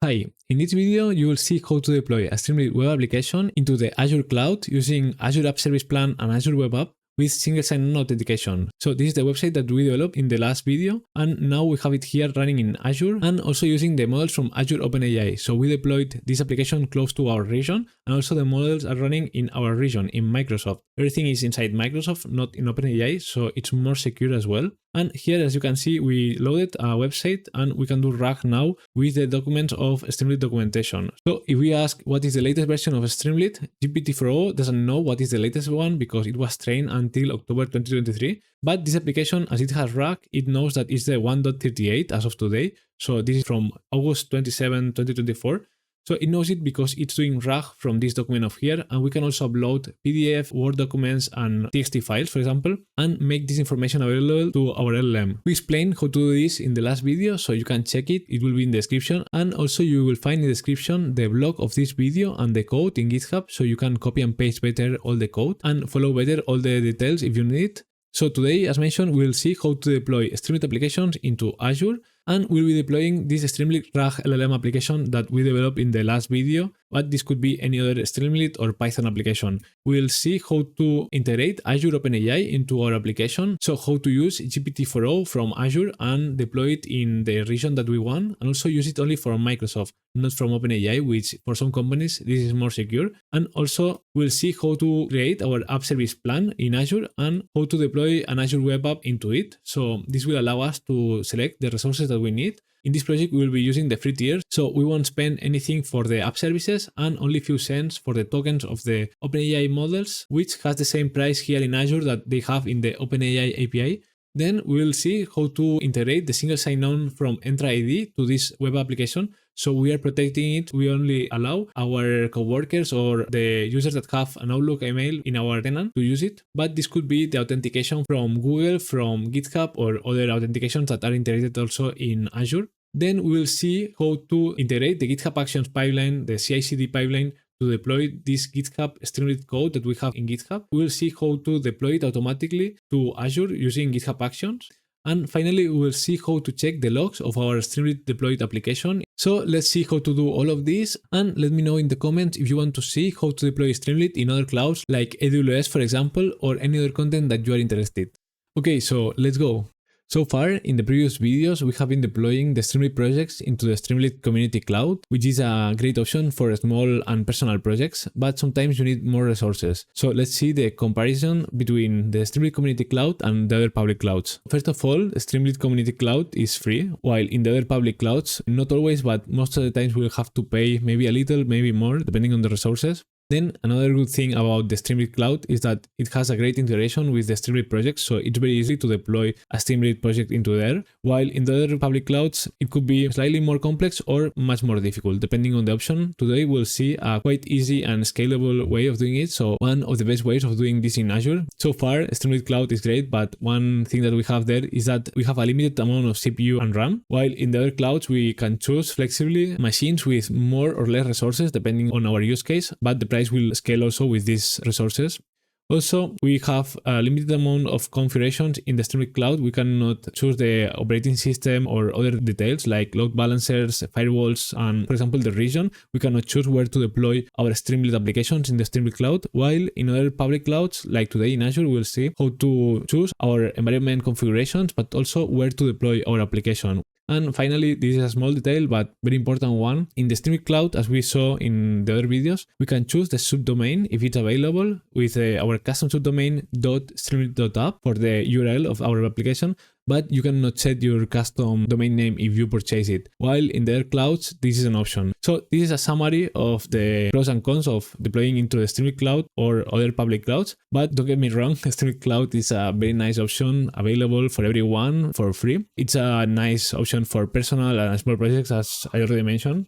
Hi, in this video you will see how to deploy a Streamlit web application into the Azure cloud using Azure App Service Plan and Azure Web App with single sign-on authentication. So this is the website that we developed in the last video, and now we have it here running in Azure and also using the models from Azure OpenAI. So we deployed this application close to our region, and also the models are running in our region in Microsoft. Everything is inside Microsoft, not in OpenAI, so it's more secure as well. And here, as you can see, we loaded a website and we can do RAG now with the documents of Streamlit documentation. So if we ask what is the latest version of Streamlit, GPT-4o doesn't know what is the latest one because it was trained until October 2023. But this application, as it has RAG, it knows that it's the 1.38 as of today. So this is from August 27, 2024. So it knows it because it's doing RAG from this document of here, and we can also upload PDF, Word documents, and TXT files, for example, and make this information available to our LLM. We explained how to do this in the last video, so you can check it. It will be in the description, and also you will find in the description the blog of this video and the code in GitHub, so you can copy and paste better all the code and follow better all the details if you need it. So today, as mentioned, we'll see how to deploy Streamlit applications into Azure, and we'll be deploying this Streamlit RAG LLM application that we developed in the last video, but this could be any other Streamlit or Python application. We'll see how to integrate Azure OpenAI into our application, so how to use GPT-4o from Azure and deploy it in the region that we want, and also use it only for Microsoft, not from OpenAI, which for some companies this is more secure. And also we'll see how to create our app service plan in Azure and how to deploy an Azure Web App into it. So this will allow us to select the resources that we need. In this project, we will be using the free tier, so we won't spend anything for the app services and only few cents for the tokens of the OpenAI models, which has the same price here in Azure that they have in the OpenAI API. Then we'll see how to integrate the single sign-on from Entra ID to this web application. So we are protecting it. We only allow our coworkers or the users that have an Outlook email in our tenant to use it. But this could be the authentication from Google, from GitHub, or other authentications that are integrated also in Azure. Then we will see how to integrate the GitHub Actions pipeline, the CI/CD pipeline, to deploy this GitHub Streamlit code that we have in GitHub. We'll see how to deploy it automatically to Azure using GitHub Actions. And finally, we will see how to check the logs of our Streamlit deployed application. So let's see how to do all of this, and let me know in the comments if you want to see how to deploy Streamlit in other clouds like AWS, for example, or any other content that you are interested. Okay, so let's go. So far, in the previous videos, we have been deploying the Streamlit projects into the Streamlit Community Cloud, which is a great option for small and personal projects, but sometimes you need more resources. So let's see the comparison between the Streamlit Community Cloud and the other public clouds. First of all, the Streamlit Community Cloud is free, while in the other public clouds, not always, but most of the times we'll have to pay maybe a little, maybe more, depending on the resources. Then another good thing about the Streamlit Cloud is that it has a great integration with the Streamlit project, so it's very easy to deploy a Streamlit project into there, while in the other public clouds it could be slightly more complex or much more difficult, depending on the option. Today we'll see a quite easy and scalable way of doing it, so one of the best ways of doing this in Azure. So far, Streamlit Cloud is great, but one thing that we have there is that we have a limited amount of CPU and RAM, while in the other clouds we can choose flexibly machines with more or less resources depending on our use case, but the price will scale also with these resources. Also, we have a limited amount of configurations in the Streamlit Cloud. We cannot choose the operating system or other details like load balancers, firewalls, and for example, the region. We cannot choose where to deploy our Streamlit applications in the Streamlit Cloud, while in other public clouds, like today in Azure, we'll see how to choose our environment configurations, but also where to deploy our application. And finally, this is a small detail, but very important one. In the Streamlit Cloud, as we saw in the other videos, we can choose the subdomain if it's available with our custom subdomain .streamlit.app for the URL of our application, but you cannot set your custom domain name if you purchase it. While in the other clouds, this is an option. So this is a summary of the pros and cons of deploying into the Streamlit Cloud or other public clouds. But don't get me wrong, Streamlit Cloud is a very nice option available for everyone for free. It's a nice option for personal and small projects, as I already mentioned.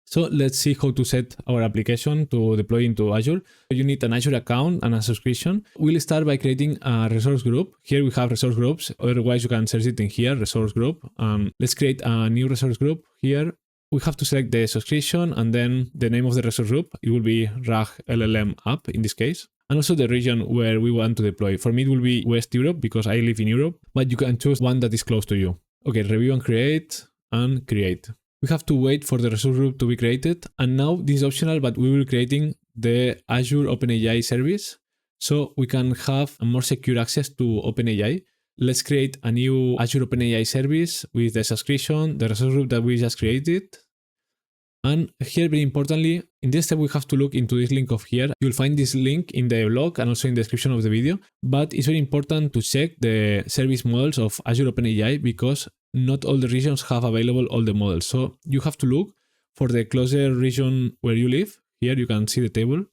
So let's see how to set our application to deploy into Azure. You need an Azure account and a subscription. We'll start by creating a resource group. Here we have resource groups. Otherwise, you can search it in here, resource group. Let's create a new resource group here. We have to select the subscription and then the name of the resource group. It will be RAG LLM app in this case. And also the region where we want to deploy. For me, it will be West Europe because I live in Europe, but you can choose one that is close to you. Okay, review and create. We have to wait for the resource group to be created. And now this is optional, but we will be creating the Azure OpenAI service. So we can have a more secure access to OpenAI. Let's create a new Azure OpenAI service with the subscription, the resource group that we just created. And here, very importantly, in this step, we have to look into this link of here. You'll find this link in the blog and also in the description of the video. But it's very important to check the service models of Azure OpenAI because not all the regions have available all the models. So you have to look for the closer region where you live. Here you can see the table.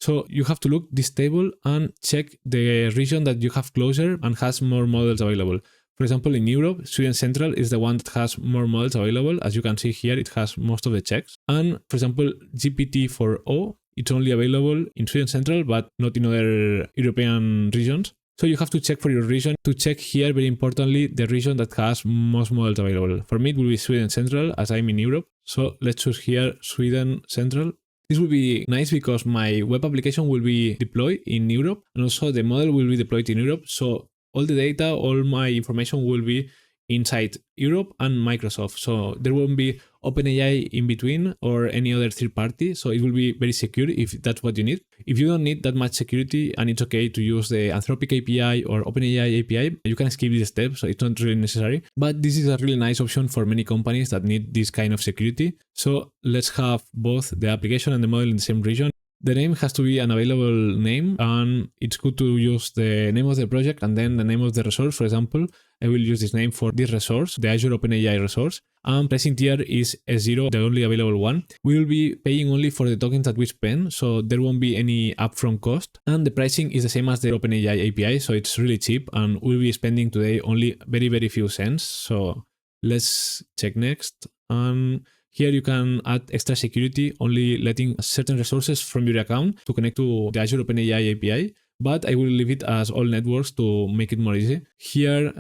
So you have to look this table and check the region that you have closer and has more models available. For example, in Europe, Sweden Central is the one that has more models available. As you can see here, it has most of the checks. And for example, GPT-4o, it's only available in Sweden Central, but not in other European regions. So you have to check for your region. To check here, very importantly, the region that has most models available. For me, it will be Sweden Central, as I'm in Europe. So let's choose here Sweden Central. This will be nice because my web application will be deployed in Europe and also the model will be deployed in Europe. So all the data, all my information will be inside Europe and Microsoft. So there won't be OpenAI in between or any other third party. So it will be very secure if that's what you need. If you don't need that much security and it's okay to use the Anthropic API or OpenAI API, you can skip this step. So it's not really necessary. But this is a really nice option for many companies that need this kind of security. So let's have both the application and the model in the same region. The name has to be an available name and it's good to use the name of the project and then the name of the resource. For example, I will use this name for this resource, the Azure OpenAI resource. And pricing tier is S0, the only available one. We will be paying only for the tokens that we spend, so there won't be any upfront cost. And the pricing is the same as the OpenAI API, so it's really cheap and we'll be spending today only very few cents. So let's check next. And here you can add extra security, only letting certain resources from your account to connect to the Azure OpenAI API, but I will leave it as all networks to make it more easy. Here,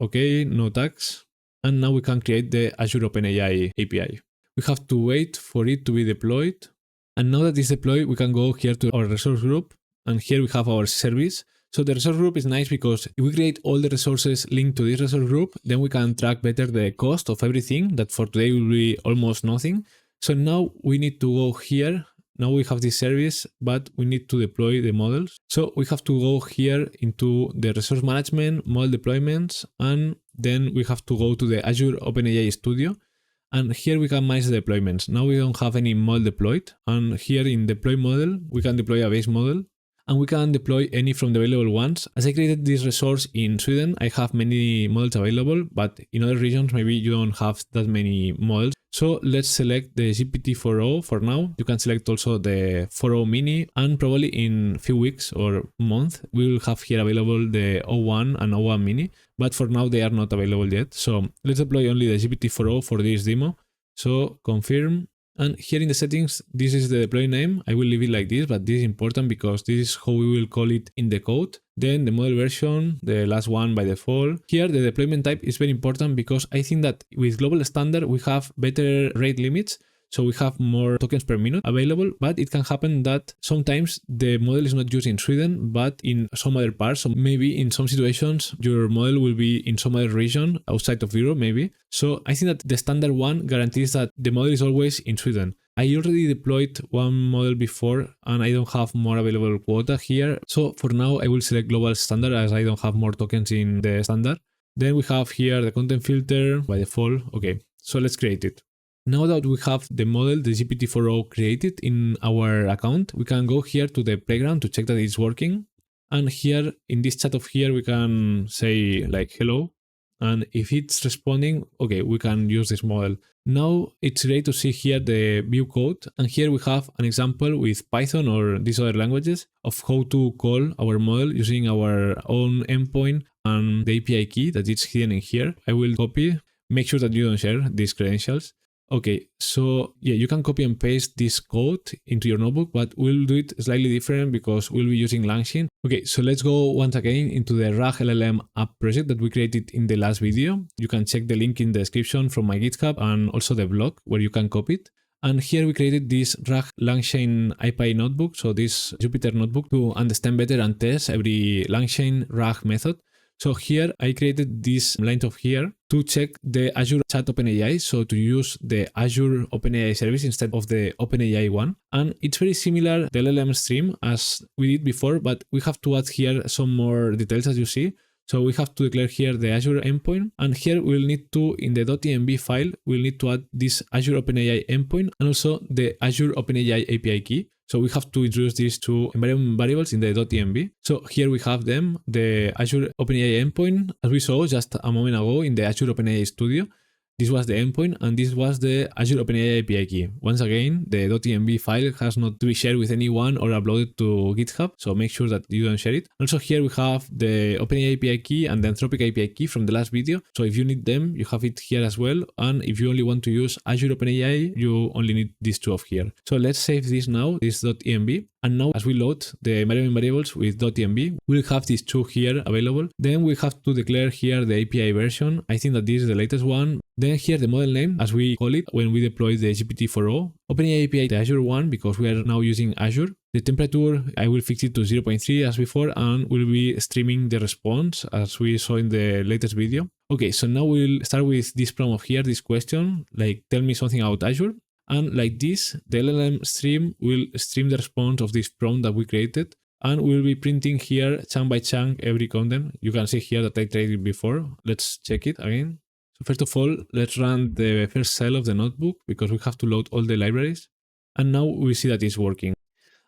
okay, no tags. And now we can create the Azure OpenAI API. We have to wait for it to be deployed. And now that it's deployed, we can go here to our resource group. And here we have our service. So the resource group is nice because if we create all the resources linked to this resource group, then we can track better the cost of everything that for today will be almost nothing. So now we need to go here. Now we have this service, but we need to deploy the models. So we have to go here into the resource management, model deployments, and then we have to go to the Azure OpenAI Studio. And here we can manage the deployments. Now we don't have any model deployed. And here in deploy model, we can deploy a base model. And we can deploy any from the available ones. As I created this resource in Sweden, I have many models available, but in other regions, maybe you don't have that many models. So let's select the GPT-4o for now. You can select also the 4o mini, and probably in a few weeks or month, we will have here available the O1 and O1 mini, but for now they are not available yet. So let's deploy only the GPT-4o for this demo. So confirm. And here in the settings, this is the deploy name. I will leave it like this, but this is important because this is how we will call it in the code. Then the model version, the last one by default. Here, the deployment type is very important because I think that with global standard, we have better rate limits. So we have more tokens per minute available, but it can happen that sometimes the model is not used in Sweden, but in some other parts. So maybe in some situations, your model will be in some other region outside of Europe, maybe. So I think that the standard one guarantees that the model is always in Sweden. I already deployed one model before and I don't have more available quota here. So for now, I will select global standard as I don't have more tokens in the standard. Then we have here the content filter by default. Okay, so let's create it. Now that we have the model, the GPT-4o created in our account, we can go here to the playground to check that it's working. And here in this chat of here, we can say like, hello. And if it's responding, okay, we can use this model. Now it's great to see here the view code. And here we have an example with Python or these other languages of how to call our model using our own endpoint and the API key that is hidden in here. I will copy, make sure that you don't share these credentials. Okay, so yeah, you can copy and paste this code into your notebook, but we'll do it slightly different because we'll be using LangChain. Okay, so let's go once again into the RAG LLM app project that we created in the last video. You can check the link in the description from my GitHub and also the blog where you can copy it. And here we created this RAG LangChain API notebook, so this Jupyter notebook to understand better and test every LangChain RAG method. So here I created this line of here to check the Azure Chat OpenAI, so to use the Azure OpenAI service instead of the OpenAI one. And it's very similar, the LLM stream, as we did before, but we have to add here some more details as you see. So we have to declare here the Azure endpoint, and here we'll need to, in the .env file, we'll need to add this Azure OpenAI endpoint and also the Azure OpenAI API key. So we have to introduce these two environment variables in the .env. So here we have them, the Azure OpenAI endpoint, as we saw just a moment ago in the Azure OpenAI Studio. This was the endpoint, and this was the Azure OpenAI API key. Once again, the .env file has not to be shared with anyone or uploaded to GitHub, so make sure that you don't share it. Also here we have the OpenAI API key and the Anthropic API key from the last video. So if you need them, you have it here as well. And if you only want to use Azure OpenAI, you only need these two of here. So let's save this now, this .env. And now as we load the environment variables with .env, we'll have these two here available. Then we have to declare here the API version. I think that this is the latest one. Then here the model name, as we call it when we deploy the GPT-4o. OpenAI API, the Azure one, because we are now using Azure. The temperature, I will fix it to 0.3 as before, and we'll be streaming the response as we saw in the latest video. Okay, so now we'll start with this prompt here, this question, like tell me something about Azure. And like this, the LLM stream will stream the response of this prompt that we created. And we'll be printing here chunk by chunk every content. You can see here that I tried it before. Let's check it again. So first of all, let's run the first cell of the notebook because we have to load all the libraries. And now we see that it's working.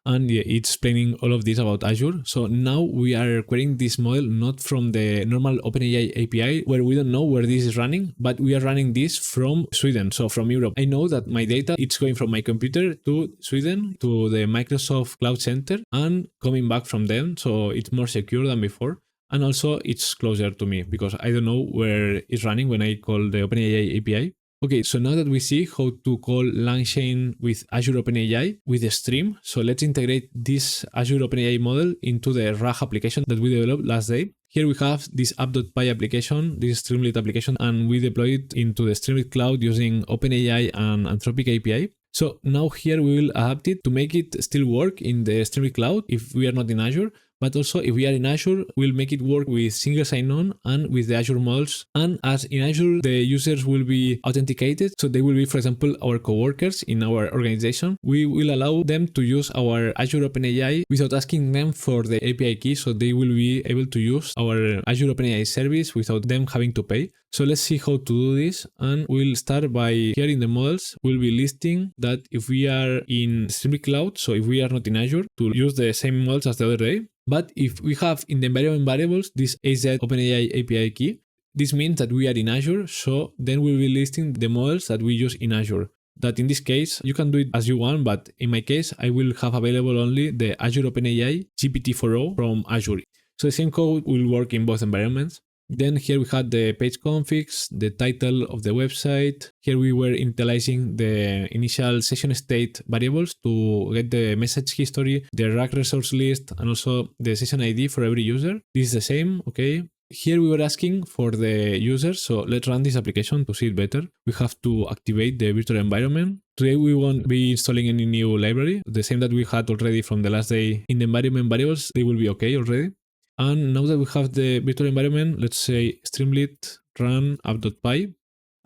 And yeah, it's explaining all of this about Azure. So now we are querying this model not from the normal OpenAI API where we don't know where this is running, but we are running this from Sweden, so from Europe. I know that my data, it's going from my computer to Sweden, to the Microsoft Cloud Center and coming back from them. So it's more secure than before. And also it's closer to me because I don't know where it's running when I call the OpenAI API. Okay, so now that we see how to call LangChain with Azure OpenAI with the stream, so let's integrate this Azure OpenAI model into the RAG application that we developed last day. Here we have this app.py application, this Streamlit application, and we deploy it into the Streamlit cloud using OpenAI and Anthropic API. So now here we will adapt it to make it still work in the Streamlit cloud if we are not in Azure. But also if we are in Azure, we'll make it work with single sign-on and with the Azure models. And as in Azure, the users will be authenticated. So they will be, for example, our coworkers in our organization. We will allow them to use our Azure OpenAI without asking them for the API key. So they will be able to use our Azure OpenAI service without them having to pay. So let's see how to do this. And we'll start by here in the models, we'll be listing that if we are in Streamlit Cloud, so if we are not in Azure, to use the same models as the other day. But if we have in the environment variables this AZ OpenAI API key, this means that we are in Azure, so then we'll be listing the models that we use in Azure. That in this case, you can do it as you want, but in my case, I will have available only the Azure OpenAI GPT-4o from Azure. So the same code will work in both environments. Then here we had the page configs, the title of the website. Here we were initializing the initial session state variables to get the message history, the RAG resource list, and also the session ID for every user. This is the same, okay. Here we were asking for the users, so let's run this application to see it better. We have to activate the virtual environment. Today we won't be installing any new library. The same that we had already from the last day in the environment variables, they will be okay already. And now that we have the virtual environment, let's say Streamlit run app.py,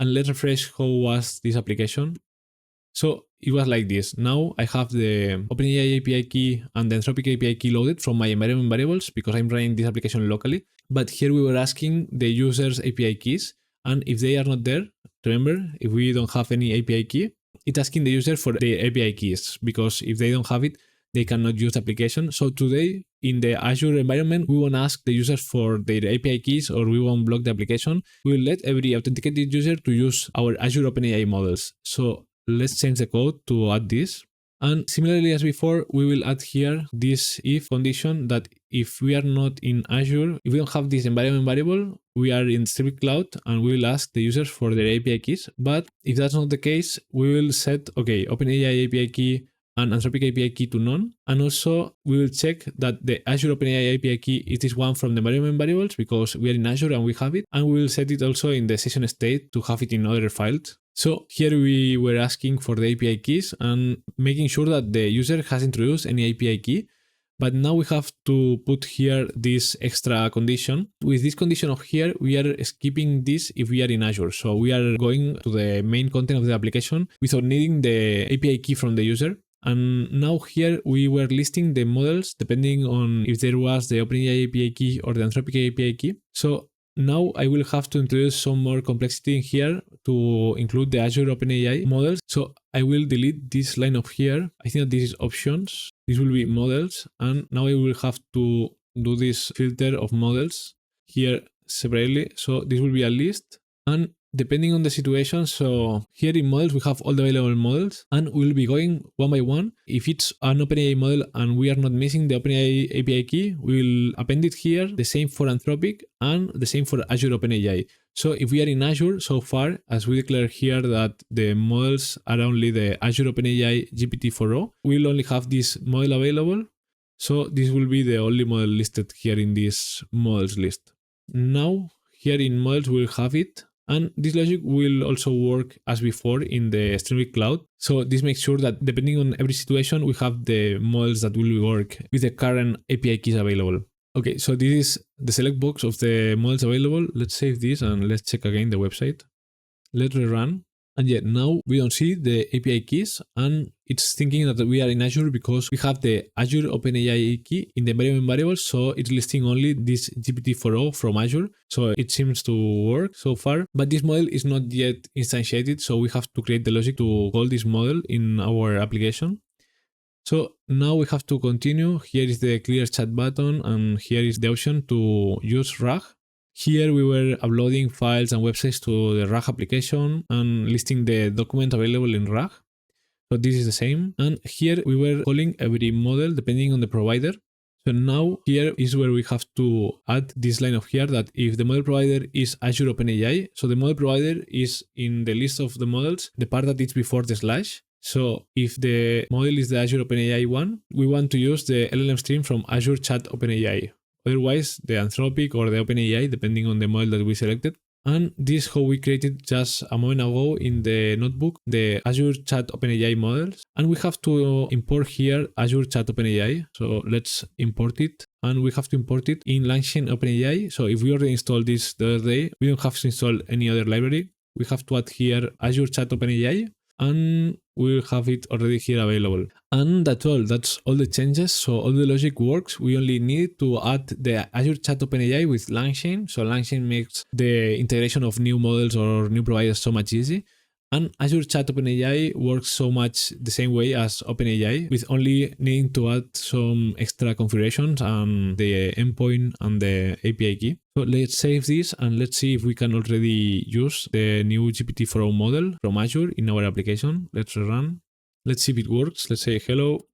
and let's refresh how was this application. So it was like this. Now I have the OpenAI API key and the Anthropic API key loaded from my environment variables because I'm running this application locally. But here we were asking the users API keys, and if they are not there, remember, if we don't have any API key, it's asking the user for the API keys because if they don't have it, they cannot use the application. So today in the Azure environment, we won't ask the users for their API keys or we won't block the application. We will let every authenticated user to use our Azure OpenAI models. So let's change the code to add this. And similarly as before, we will add here this if condition that if we are not in Azure, if we don't have this environment variable, we are in Streamlit Cloud and we will ask the users for their API keys. But if that's not the case, we will set, okay, OpenAI API key and Anthropic API key to none. And also we will check that the Azure OpenAI API key is this one from the environment variables because we are in Azure and we have it. And we will set it also in the session state to have it in other files. So here we were asking for the API keys and making sure that the user has introduced any API key. But now we have to put here this extra condition. With this condition of here, we are skipping this if we are in Azure. So we are going to the main content of the application without needing the API key from the user. And now here we were listing the models depending on if there was the OpenAI API key or the Anthropic API key. So now I will have to introduce some more complexity in here to include the Azure OpenAI models. So I will delete this line of here. I think that this is options. This will be models. And now I will have to do this filter of models here separately. So this will be a list. And depending on the situation, so here in models, we have all the available models and we'll be going one by one. If it's an OpenAI model and we are not missing the OpenAI API key, we'll append it here, the same for Anthropic and the same for Azure OpenAI. So if we are in Azure so far, as we declare here that the models are only the Azure OpenAI GPT-4o, we'll only have this model available. So this will be the only model listed here in this models list. Now here in models, we'll have it. And this logic will also work as before in the Streamlit Cloud. So this makes sure that depending on every situation, we have the models that will work with the current API keys available. Okay, so this is the select box of the models available. Let's save this and let's check again the website. Let's rerun. And yet now we don't see the API keys and it's thinking that we are in Azure because we have the Azure OpenAI key in the environment variable. So it's listing only this GPT-4o from Azure. So it seems to work so far, but this model is not yet instantiated. So we have to create the logic to call this model in our application. So now we have to continue. Here is the clear chat button and here is the option to use RAG. Here we were uploading files and websites to the RAG application and listing the document available in RAG. So this is the same. And here we were calling every model depending on the provider. So now here is where we have to add this line of here that if the model provider is Azure OpenAI, so the model provider is in the list of the models, the part that is before the slash. So if the model is the Azure OpenAI one, we want to use the LLM stream from Azure Chat OpenAI. Otherwise, the Anthropic or the OpenAI, depending on the model that we selected. And this is how we created just a moment ago in the notebook, the Azure Chat OpenAI models. And we have to import here Azure Chat OpenAI. So let's import it. And we have to import it in LangChain OpenAI. So if we already installed this the other day, we don't have to install any other library. We have to add here Azure Chat OpenAI. And we'll have it already here available. And that's all the changes. So all the logic works. We only need to add the Azure Chat OpenAI with LangChain. So LangChain makes the integration of new models or new providers so much easy. And Azure Chat OpenAI works so much the same way as OpenAI, with only needing to add some extra configurations and the endpoint and the API key. So let's save this and let's see if we can already use the new GPT-4o model from Azure in our application. Let's run. Let's see if it works. Let's say hello.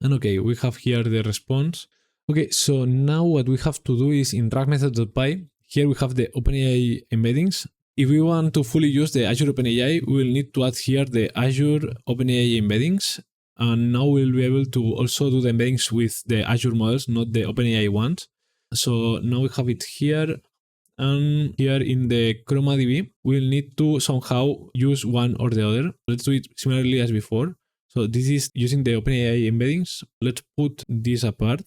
And okay, we have here the response. Okay, so now what we have to do is in RagMethod.py, here we have the OpenAI embeddings. If we want to fully use the Azure OpenAI, we will need to add here the Azure OpenAI embeddings. And now we'll be able to also do the embeddings with the Azure models, not the OpenAI ones. So now we have it here. And here in the ChromaDB, we'll need to somehow use one or the other. Let's do it similarly as before. So this is using the OpenAI embeddings. Let's put this apart.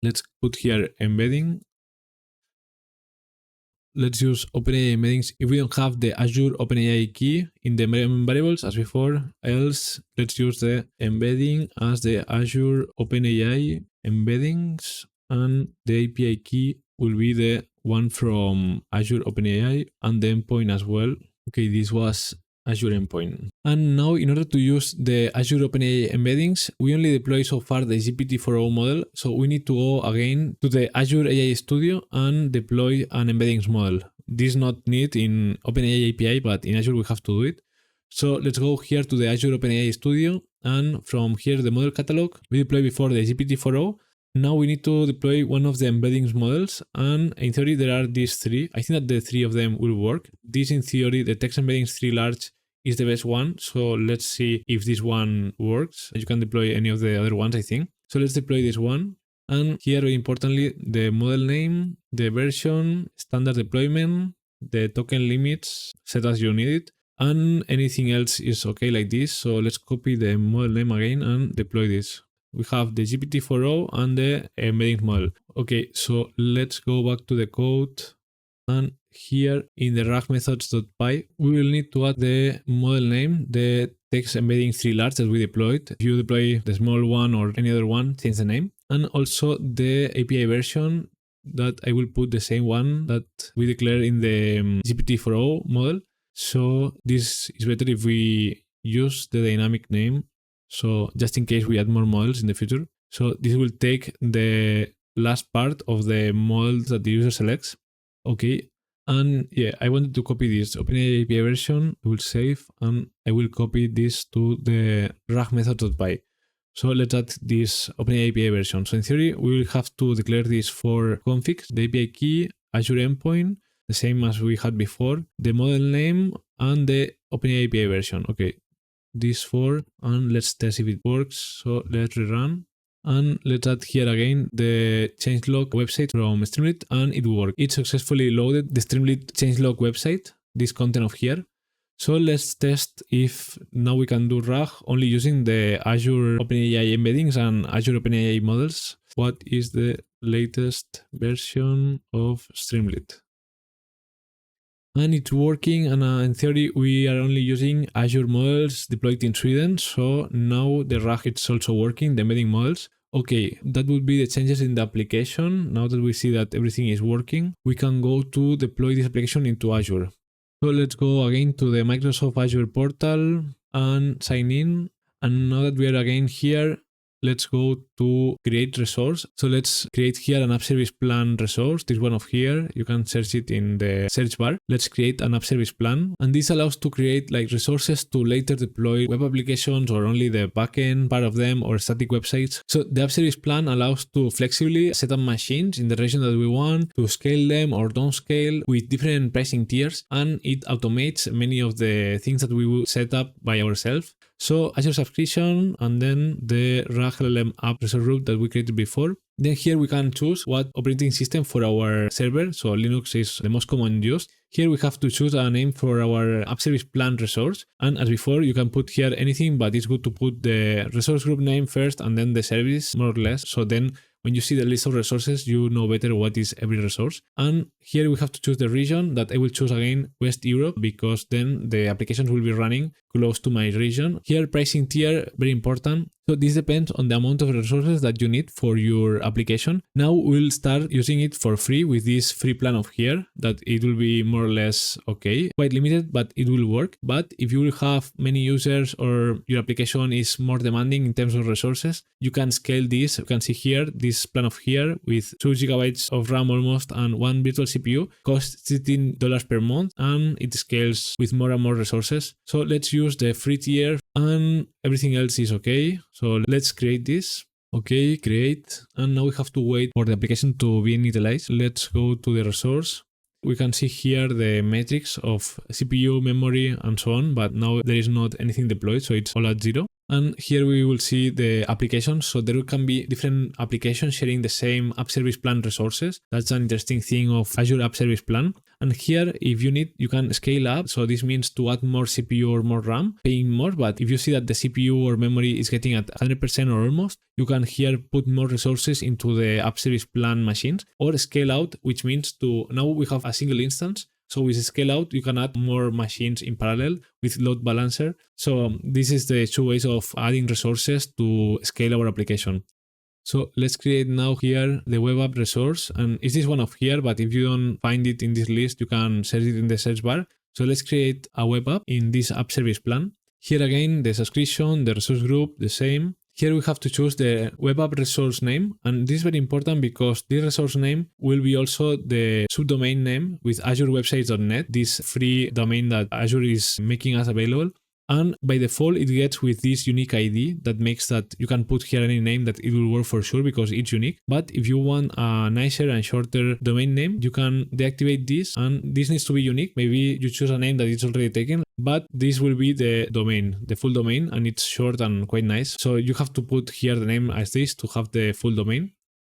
Let's put here embedding. Let's use OpenAI embeddings if we don't have the Azure OpenAI key in the environment variables as before. Else, let's use the embedding as the Azure OpenAI embeddings, and the API key will be the one from Azure OpenAI and the endpoint as well. Okay, this was Azure endpoint. And now in order to use the Azure OpenAI embeddings, we only deploy so far the GPT-4o model. So we need to go again to the Azure AI Studio and deploy an embeddings model. This is not needed in OpenAI API, but in Azure we have to do it. So let's go here to the Azure OpenAI Studio, and from here the model catalog, we deployed before the GPT-4o. Now we need to deploy one of the embeddings models, and in theory there are these three. I think that the three of them will work. This in theory, the text embeddings 3 large is the best one. So let's see if this one works. You can deploy any of the other ones, I think. So let's deploy this one. And here, very importantly, the model name, the version, standard deployment, the token limits set as you need it, and anything else is okay like this. So let's copy the model name again and deploy this. We have the GPT-4o and the embedding model. Okay, so let's go back to the code. And here in the RAG methods.py, we will need to add the model name, the text embedding 3 large that we deployed. If you deploy the small one or any other one, change the name. And also the API version that I will put the same one that we declare in the GPT-4o model. So this is better if we use the dynamic name. So just in case we add more models in the future. So this will take the last part of the models that the user selects. Okay, and yeah, I wanted to copy this OpenAI API version. I will save and I will copy this to the RAG method.py. So let's add this OpenAI API version. So in theory, we will have to declare these 4 configs, the API key, Azure endpoint, the same as we had before, the model name, and the OpenAI API version. Okay, these 4, and let's test if it works. So let's rerun. And let's add here again the changelog website from Streamlit, and it worked. It successfully loaded the Streamlit changelog website, this content of here. So let's test if now we can do RAG only using the Azure OpenAI embeddings and Azure OpenAI models. What is the latest version of Streamlit? And it's working, and in theory we are only using Azure models deployed in Sweden. So now the RAG is also working, the embedding models. Okay, that would be the changes in the application. Now that we see that everything is working, we can go to deploy this application into Azure. So let's go again to the Microsoft Azure portal and sign in. And now that we are again here, let's go to create resource. So let's create here an App Service Plan resource. This one of here, you can search it in the search bar. Let's create an App Service Plan. And this allows to create like resources to later deploy web applications or only the backend part of them or static websites. So the App Service Plan allows to flexibly set up machines in the region that we want, to scale them or don't scale with different pricing tiers. And it automates many of the things that we will set up by ourselves. So Azure subscription and then the RAG LLM app resource group that we created before. Then here we can choose what operating system for our server. So Linux is the most common used. Here we have to choose a name for our App Service Plan resource. And as before, you can put here anything, but it's good to put the resource group name first and then the service more or less. So then when you see the list of resources, you know better what is every resource. And here we have to choose the region that I will choose again, West Europe, because then the applications will be running close to my region. Here, pricing tier, very important. So this depends on the amount of resources that you need for your application. Now we'll start using it for free with this free plan of here, that it will be more or less okay, quite limited, but it will work. But if you will have many users or your application is more demanding in terms of resources, you can scale this. You can see here, this plan of here with 2 gigabytes of RAM almost and 1 virtual CPU costs $16 per month, and it scales with more and more resources. So let's use the free tier and everything else is okay. So let's create this. Okay, create. And now we have to wait for the application to be initialized. Let's go to the resource. We can see here the metrics of CPU, memory, and so on, but now there is not anything deployed, so it's all at 0. And here we will see the applications. So there can be different applications sharing the same App Service Plan resources. That's an interesting thing of Azure App Service Plan. And here, if you need, you can scale up. So this means to add more CPU or more RAM, paying more. But if you see that the CPU or memory is getting at 100% or almost, you can here put more resources into the App Service Plan machines, or scale out, which means to now we have a single instance. So with scale out, you can add more machines in parallel with load balancer. So this is the 2 ways of adding resources to scale our application. So let's create now here the web app resource, and it's this one of here, but if you don't find it in this list, you can search it in the search bar. So let's create a web app in this App Service Plan. Here again, the subscription, the resource group, the same. Here we have to choose the web app resource name, and this is very important because this resource name will be also the subdomain name with azurewebsites.net, this free domain that Azure is making us available. And by default, it gets with this unique ID that makes that you can put here any name that it will work for sure because it's unique. But if you want a nicer and shorter domain name, you can deactivate this, and this needs to be unique. Maybe you choose a name that is already taken, but this will be the domain, the full domain, and it's short and quite nice. So you have to put here the name as this to have the full domain.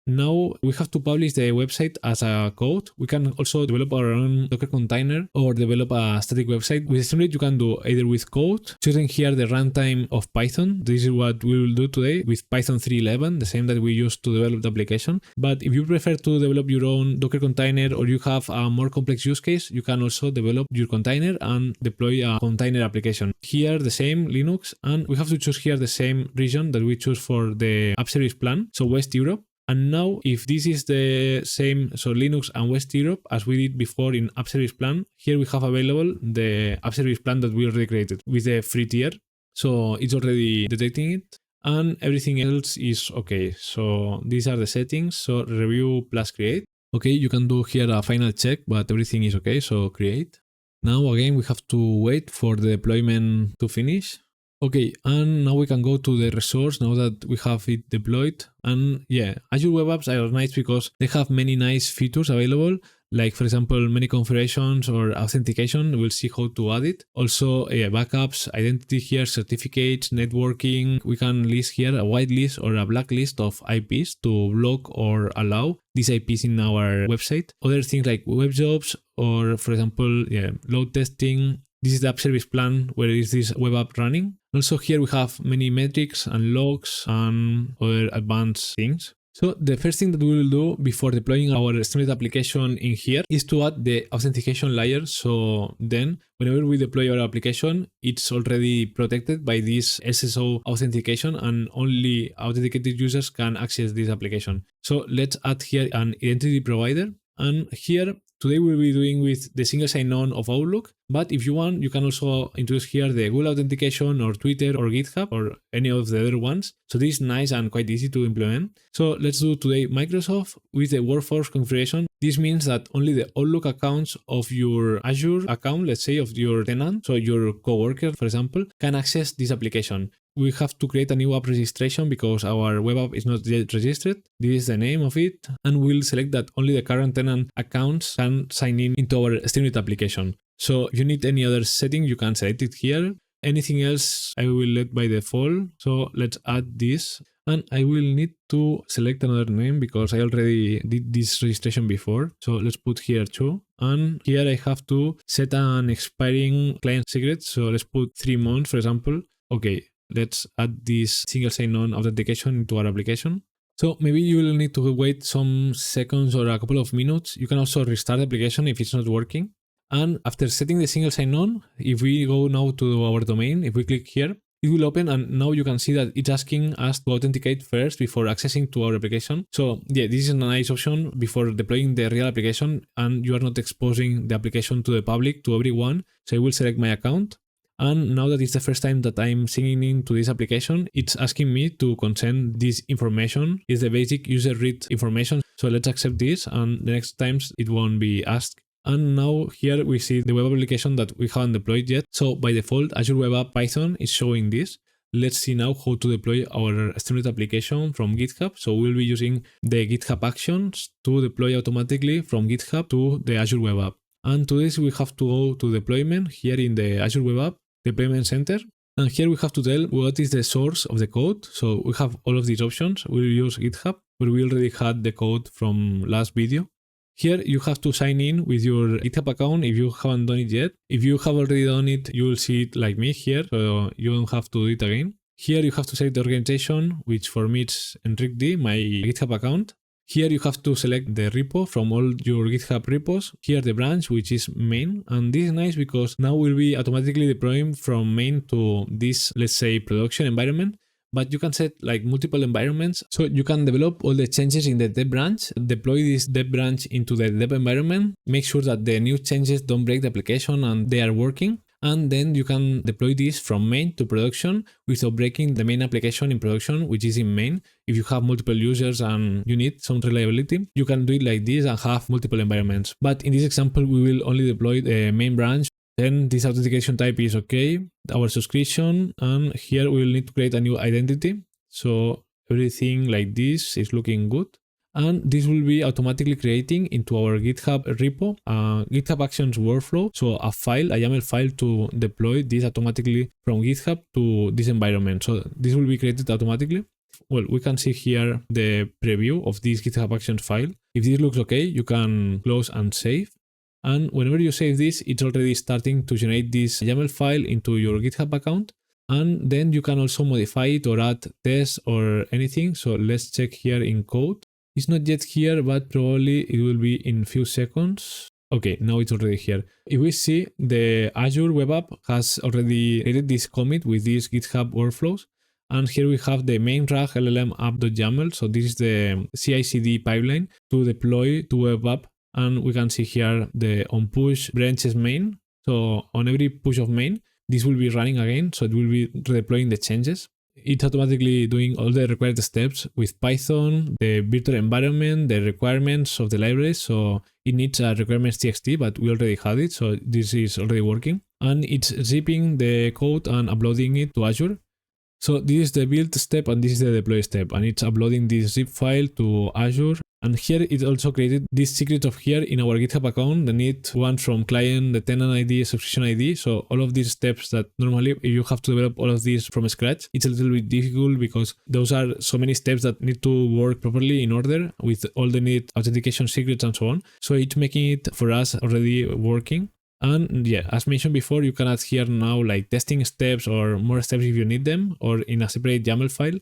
Now we have to publish the website as a code. We can also develop our own Docker container or develop a static website. With Streamlit, you can do either with code, choosing here the runtime of Python. This is what we will do today with Python 3.11, the same that we use to develop the application. But if you prefer to develop your own Docker container or you have a more complex use case, you can also develop your container and deploy a container application. Here, the same Linux, and we have to choose here the same region that we choose for the App Service Plan, so West Europe. And now, if this is the same, so Linux and West Europe, as we did before in App Service Plan, here we have available the App Service Plan that we already created with the free tier. So it's already detecting it, and everything else is okay. So these are the settings. So review plus create. Okay, you can do here a final check, but everything is okay. So create. Now again, we have to wait for the deployment to finish. Okay, and now we can go to the resource now that we have it deployed. And yeah, Azure Web Apps are nice because they have many nice features available, like for example, many configurations or authentication. We'll see how to add it. Also, backups, identity here, certificates, networking. We can list here a white list or a black list of IPs to block or allow these IPs in our website. Other things like web jobs or, for example, load testing. This is the App Service Plan where is this web app running. Also here we have many metrics and logs and other advanced things. So the first thing that we will do before deploying our Streamlit application in here is to add the authentication layer. So then whenever we deploy our application, it's already protected by this SSO authentication and only authenticated users can access this application. So let's add here an identity provider. And here, today we'll be doing with the single sign-on of Outlook, but if you want, you can also introduce here the Google Authentication or Twitter or GitHub or any of the other ones. So this is nice and quite easy to implement. So let's do today Microsoft with the workforce configuration. This means that only the Outlook accounts of your Azure account, let's say of your tenant, so your coworker, for example, can access this application. We have to create a new app registration because our web app is not yet registered. This is the name of it. And we'll select that only the current tenant accounts can sign in into our Streamlit application. So if you need any other setting, you can select it here. Anything else I will let by default. So let's add this. And I will need to select another name because I already did this registration before. So let's put here too. And here I have to set an expiring client secret. So let's put 3 months, for example. Okay. Let's add this single sign-on authentication into our application. So maybe you will need to wait some seconds or a couple of minutes. You can also restart the application if it's not working. And after setting the single sign-on, if we go now to our domain, if we click here, it will open and now you can see that it's asking us to authenticate first before accessing to our application. So yeah, this is a nice option before deploying the real application and you are not exposing the application to the public, to everyone. So I will select my account. And now that it's the first time that I'm signing in to this application, it's asking me to consent this information. It's the basic user read information. So let's accept this and the next times it won't be asked. And now here we see the web application that we haven't deployed yet. So by default, Azure Web App Python is showing this. Let's see now how to deploy our Streamlit application from GitHub. So we'll be using the GitHub Actions to deploy automatically from GitHub to the Azure Web App. And to this, we have to go to deployment here in the Azure Web App Deployment Center. And here we have to tell what is the source of the code. So we have all of these options. We'll use GitHub, but we already had the code from last video. Here you have to sign in with your GitHub account if you haven't done it yet. If you have already done it, you will see it like me here, so you don't have to do it again. Here you have to select the organization, which for me it's Enric, my GitHub account. Here you have to select the repo from all your GitHub repos. Here the branch, which is main. And this is nice because now we'll be automatically deploying from main to this, let's say, production environment. But you can set like multiple environments. So you can develop all the changes in the dev branch, deploy this dev branch into the dev environment, make sure that the new changes don't break the application and they are working. And then you can deploy this from main to production without breaking the main application in production, which is in main. If you have multiple users and you need some reliability, you can do it like this and have multiple environments. But in this example, we will only deploy the main branch. Then this authentication type is okay, our subscription, and here we will need to create a new identity. So everything like this is looking good. And this will be automatically creating into our GitHub repo, GitHub Actions workflow. So a file, a YAML file to deploy this automatically from GitHub to this environment. So this will be created automatically. Well, we can see here the preview of this GitHub Actions file. If this looks okay, you can close and save. And whenever you save this, it's already starting to generate this YAML file into your GitHub account. And then you can also modify it or add tests or anything. So let's check here in code. It's not yet here, but probably it will be in few seconds. Okay, now it's already here. If we see, the Azure Web App has already created this commit with these GitHub workflows. And here we have the main rag LLM app.yaml. So this is the CI/CD pipeline to deploy to Web App. And we can see here the on push branches main. So on every push of main, this will be running again. So it will be redeploying the changes. It's automatically doing all the required steps with Python, the virtual environment, the requirements of the library. So it needs a requirements.txt, but we already had it. So this is already working. And it's zipping the code and uploading it to Azure. So this is the build step and this is the deploy step. And it's uploading this zip file to Azure. And here it also created this secret of here in our GitHub account. The need one from client, the tenant ID, subscription ID. So all of these steps that normally if you have to develop all of these from scratch, it's a little bit difficult because those are so many steps that need to work properly in order with all the needed authentication secrets and so on. So it's making it for us already working. And yeah, as mentioned before, you can add here now like testing steps or more steps if you need them or in a separate YAML file.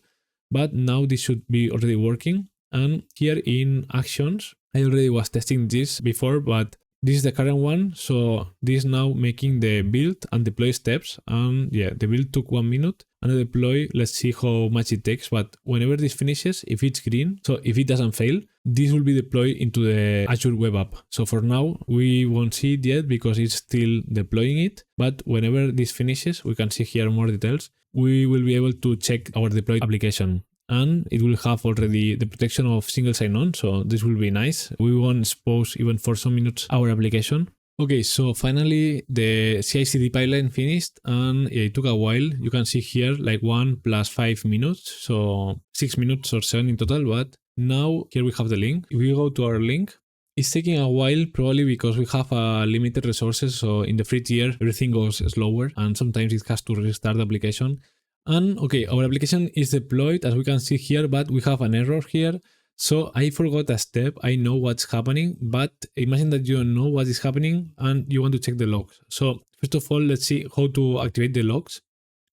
But now this should be already working. And here in Actions, I already was testing this before, but this is the current one. So this is now making the build and deploy steps. And yeah, the build took 1 minute and the deploy, let's see how much it takes. But whenever this finishes, if it's green, so if it doesn't fail, this will be deployed into the Azure Web App. So for now, we won't see it yet because it's still deploying it. But whenever this finishes, we can see here more details. We will be able to check our deployed application. And it will have already the protection of single sign-on, so this will be nice. We won't expose even for some minutes our application. Okay, so finally the CI/CD pipeline finished and it took a while. You can see here like 1 + 5 minutes, so 6 minutes or 7 in total, but now here we have the link. If we go to our link, it's taking a while probably because we have limited resources, so in the free tier everything goes slower and sometimes it has to restart the application. And okay, our application is deployed as we can see here, but we have an error here. So I forgot a step. I know what's happening, but imagine that you don't know what is happening and you want to check the logs. So first of all, let's see how to activate the logs.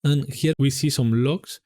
And here we see some logs,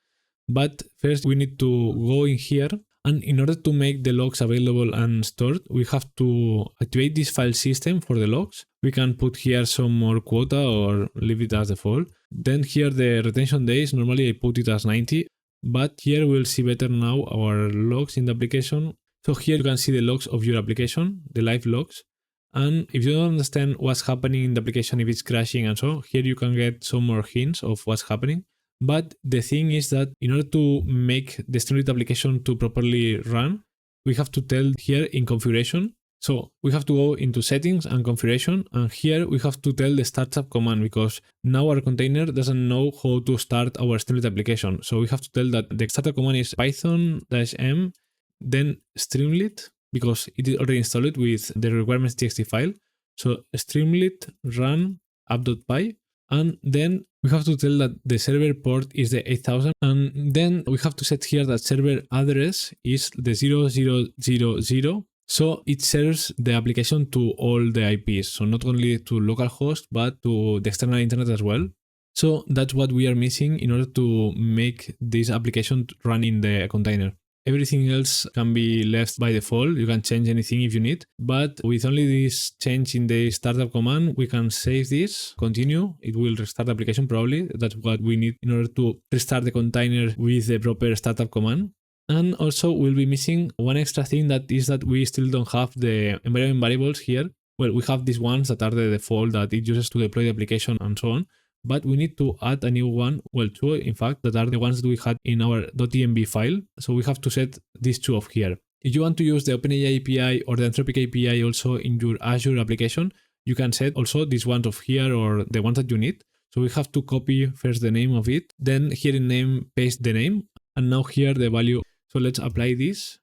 but first we need to go in here. And in order to make the logs available and stored, we have to activate this file system for the logs. We can put here some more quota or leave it as default. Then here the retention days, normally I put it as 90, but here we'll see better now our logs in the application. So here you can see the logs of your application, the live logs. And if you don't understand what's happening in the application, if it's crashing and so, here you can get some more hints of what's happening. But the thing is that in order to make the Streamlit application to properly run, we have to tell here in configuration. So we have to go into settings and configuration, and here we have to tell the startup command because now our container doesn't know how to start our Streamlit application. So we have to tell that the startup command is python-m, then Streamlit, because it is already installed with the requirements.txt file. So Streamlit run app.py. And then we have to tell that the server port is the 8000. And then we have to set here that server address is the 0000. So it serves the application to all the IPs. So not only to localhost, but to the external internet as well. So that's what we are missing in order to make this application run in the container. Everything else can be left by default. You can change anything if you need, but with only this change in the startup command, we can save this, continue. It will restart the application probably. That's what we need in order to restart the container with the proper startup command. And also we'll be missing one extra thing, that is that we still don't have the environment variables here. Well, we have these ones that are the default that it uses to deploy the application and so on. But we need to add a new one, well, two in fact, that are the ones that we had in our .env file. So we have to set these two of here. If you want to use the OpenAI API or the Anthropic API also in your Azure application, you can set also these ones of here or the ones that you need. So we have to copy first the name of it, then here in name, paste the name, and now here the value. So let's apply this.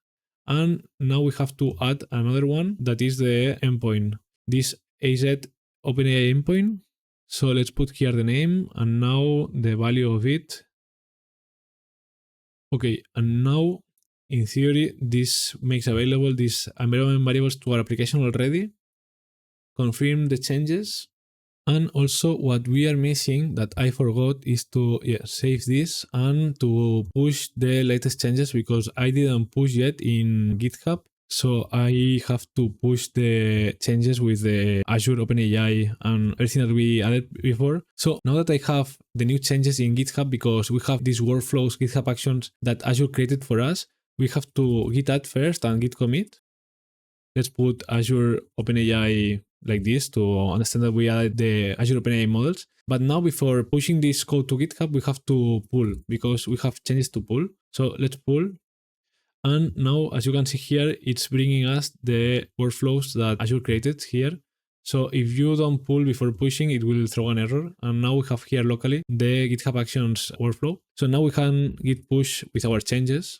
And now we have to add another one that is the endpoint, this AZ OpenAI endpoint. So let's put here the name and now the value of it. Okay, and now in theory, this makes available these environment variables to our application already. Confirm the changes. And also what we are missing that I forgot is to save this and to push the latest changes because I didn't push yet in GitHub. So I have to push the changes with the Azure OpenAI and everything that we added before. So now that I have the new changes in GitHub, because we have these workflows, GitHub Actions that Azure created for us, we have to git add first and git commit. Let's put Azure OpenAI like this to understand that we added the Azure OpenAI models. But now before pushing this code to GitHub, we have to pull because we have changes to pull. So let's pull. And now, as you can see here, it's bringing us the workflows that Azure created here. So if you don't pull before pushing, it will throw an error. And now we have here locally the GitHub Actions workflow. So now we can git push with our changes.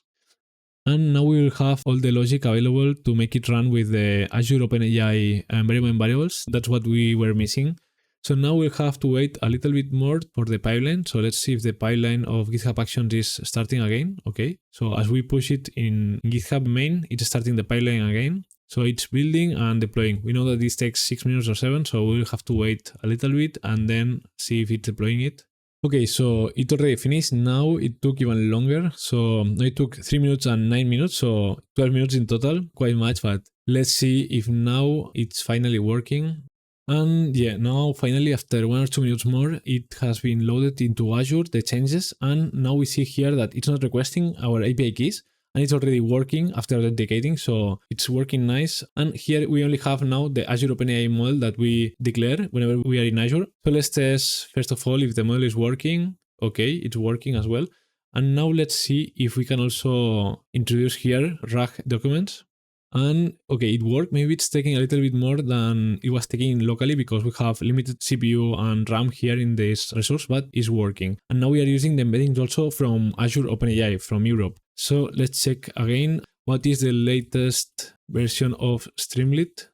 And now we will have all the logic available to make it run with the Azure OpenAI environment variables. That's what we were missing. So now we'll have to wait a little bit more for the pipeline. So let's see if the pipeline of GitHub Actions is starting again. Okay, so as we push it in GitHub main, it's starting the pipeline again. So it's building and deploying. We know that this takes 6 minutes or 7, so we'll have to wait a little bit and then see if it's deploying it. Okay, so it already finished. Now it took even longer. So it took 3 minutes and 9 minutes, so 12 minutes in total, quite much, but let's see if now it's finally working. And yeah, now finally after 1 or 2 minutes more, it has been loaded into Azure, the changes, and now we see here that it's not requesting our API keys, and it's already working after authenticating, so it's working nice. And here we only have now the Azure OpenAI model that we declare whenever we are in Azure. So let's test first of all if the model is working. Okay, it's working as well. And now let's see if we can also introduce here RAG documents. And okay, it worked. Maybe it's taking a little bit more than it was taking locally because we have limited CPU and RAM here in this resource, but it's working. And now we are using the embeddings also from Azure OpenAI from Europe. So let's check again what is the latest version of Streamlit.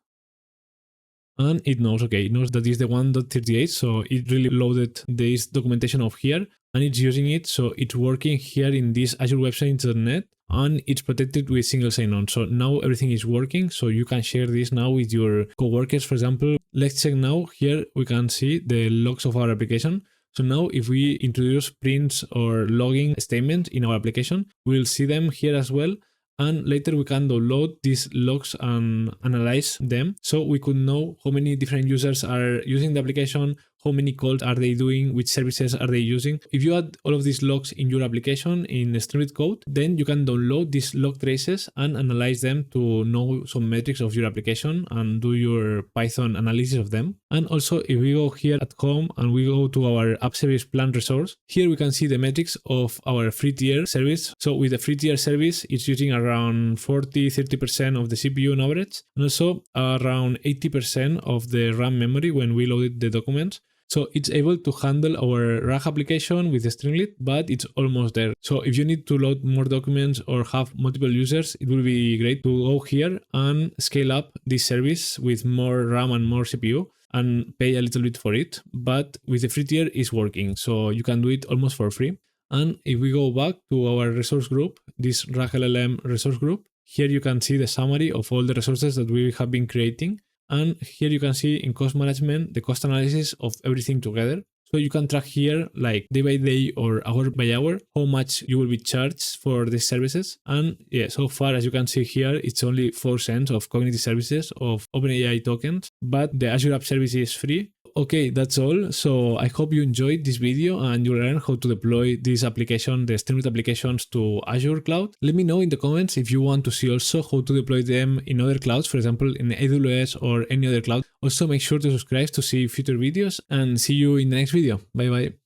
And it knows, okay, it knows that is the 1.38, so it really loaded this documentation of here and it's using it, so it's working here in this Azure Website Internet and it's protected with single sign-on. So now everything is working, so you can share this now with your coworkers, for example. Let's check now. Here we can see the logs of our application. So now if we introduce prints or logging statements in our application, we'll see them here as well. And later we can download these logs and analyze them. So we could know how many different users are using the application, how many calls are they doing, which services are they using. If you add all of these logs in your application in Streamlit code, then you can download these log traces and analyze them to know some metrics of your application and do your Python analysis of them. And also if we go here at home and we go to our App Service Plan resource, here we can see the metrics of our free tier service. So with the free tier service, it's using around 40-30% of the CPU on average, and also around 80% of the RAM memory when we loaded the documents. So it's able to handle our RAG application with Streamlit, but it's almost there. So if you need to load more documents or have multiple users, it will be great to go here and scale up this service with more RAM and more CPU and pay a little bit for it. But with the free tier, it's working. So you can do it almost for free. And if we go back to our resource group, this RAG LLM resource group, here you can see the summary of all the resources that we have been creating. And here you can see in cost management, the cost analysis of everything together. So you can track here like day by day or hour by hour, how much you will be charged for these services. And yeah, so far as you can see here, it's only 4 cents of cognitive services of OpenAI tokens, but the Azure App Service is free. Okay, that's all. So I hope you enjoyed this video and you learned how to deploy this application, the Streamlit applications to Azure Cloud. Let me know in the comments if you want to see also how to deploy them in other clouds, for example, in AWS or any other cloud. Also make sure to subscribe to see future videos and see you in the next video. Bye bye.